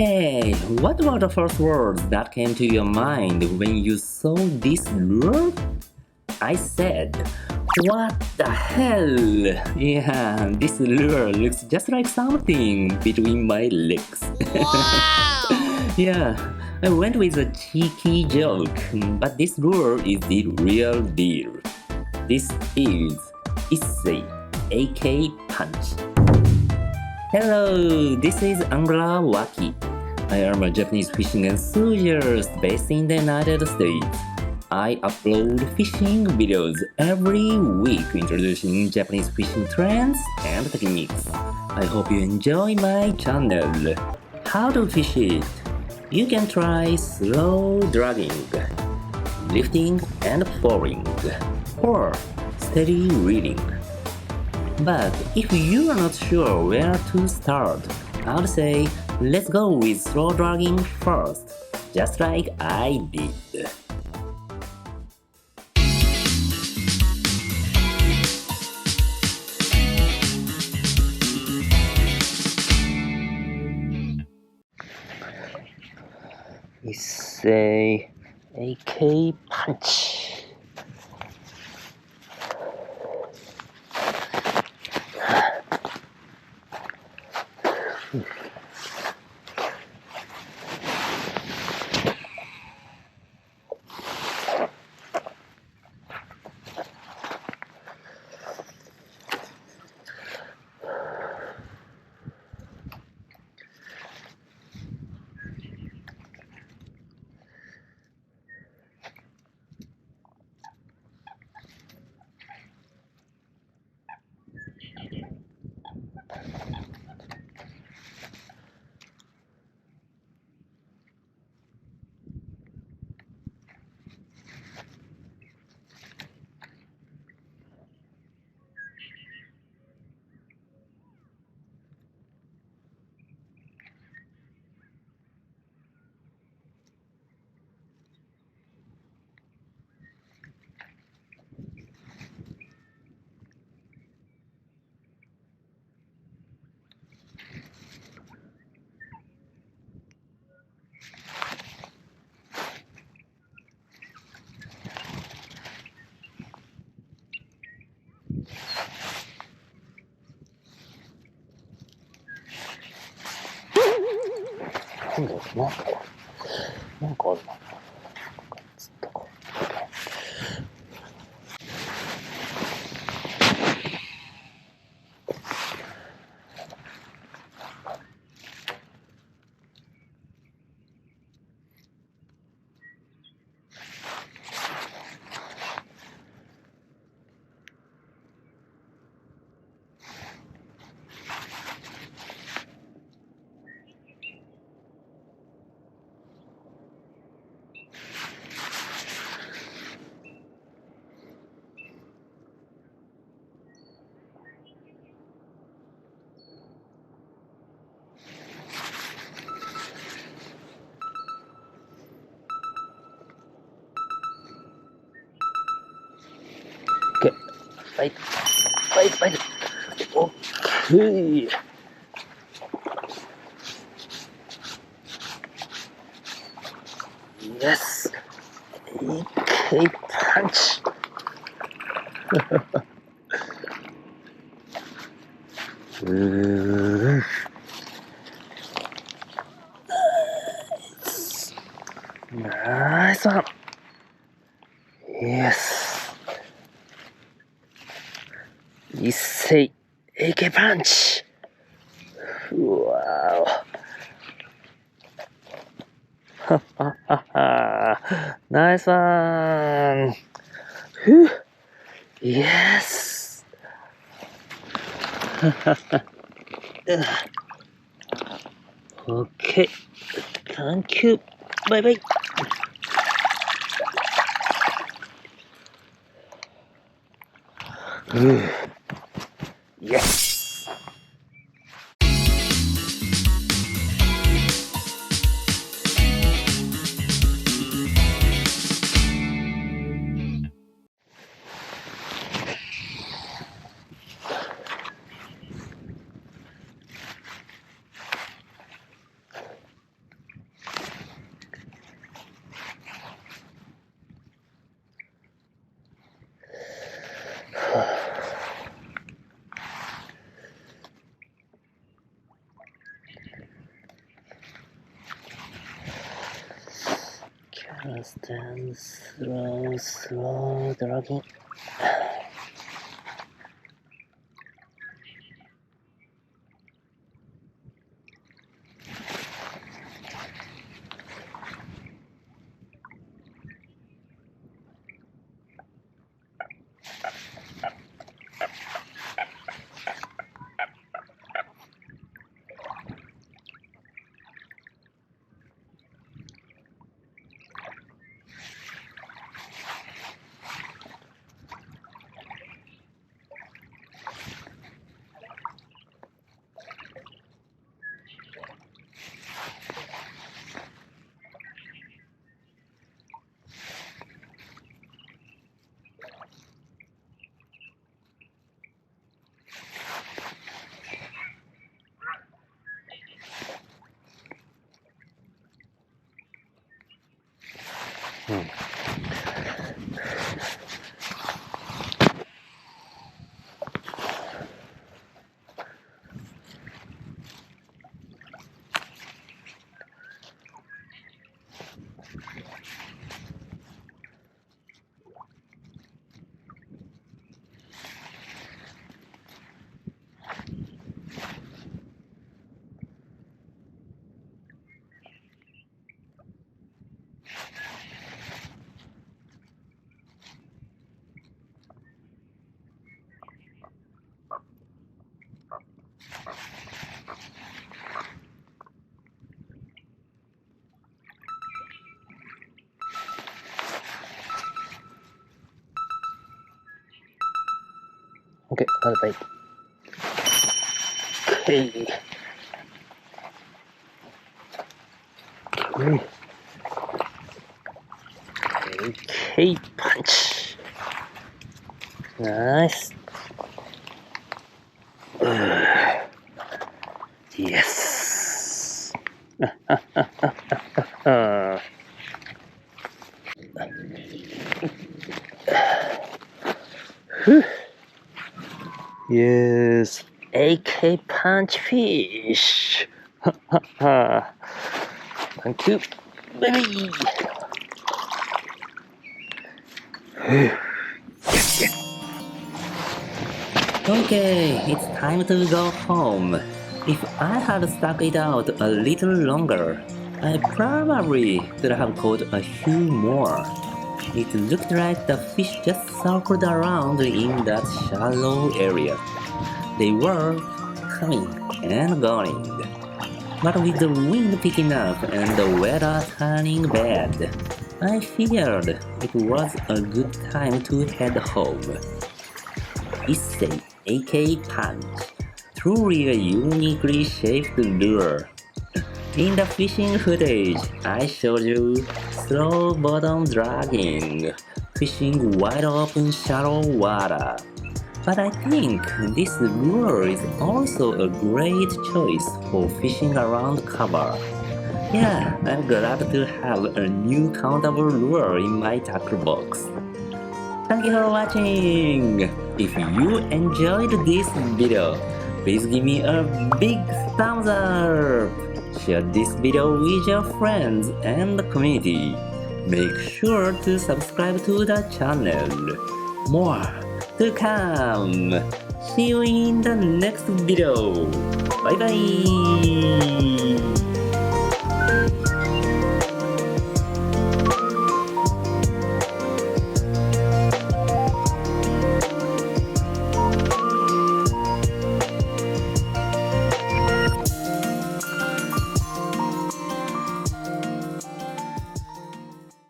Hey, what were the first words that came to your mind when you saw this lure? I said, what the hell? Yeah, this lure looks just like something between my legs. Wow! Yeah, I went with a cheeky joke, but this lure is the real deal. This is Issei AK Punch. Hello, this is Angler Waki. I am a Japanese fishing enthusiast based in the United States. I upload fishing videos every week introducing Japanese fishing trends and techniques. I hope you enjoy my channel. How to fish it? You can try slow dragging, lifting and falling, or steady reeling. But if you are not sure where to start, I'd say let's go with slow dragging first, just like I did. Issei AK Punch. Okay, bite. Okay. Yes, AK Punch. Nice one. Yes. Issei AK Punch. Wow. Nice one. Whew. Yes. Okay. Thank you. Bye bye. Yes. Fast and slow dragging. Okay, got a bite. Okay. AK Punch. Nice. Yes. Yes. AK Punch fish. Thank you, baby. Okay, it's time to go home. If I had stuck it out a little longer, I probably could have caught a few more. It looked like the fish just circled around in that shallow area. They were coming and going. But with the wind picking up and the weather turning bad, I figured it was a good time to head home. Issei AK Punch, truly a uniquely shaped lure. In the fishing footage, I showed you slow bottom dragging, fishing wide open shallow water. But I think this lure is also a great choice for fishing around cover. Yeah, I'm glad to have a new countable lure in my tackle box. Thank you for watching! If you enjoyed this video, please give me a big thumbs up! Share this video with your friends and the community. Make sure to subscribe to the channel. More to come! See you in the next video! Bye bye!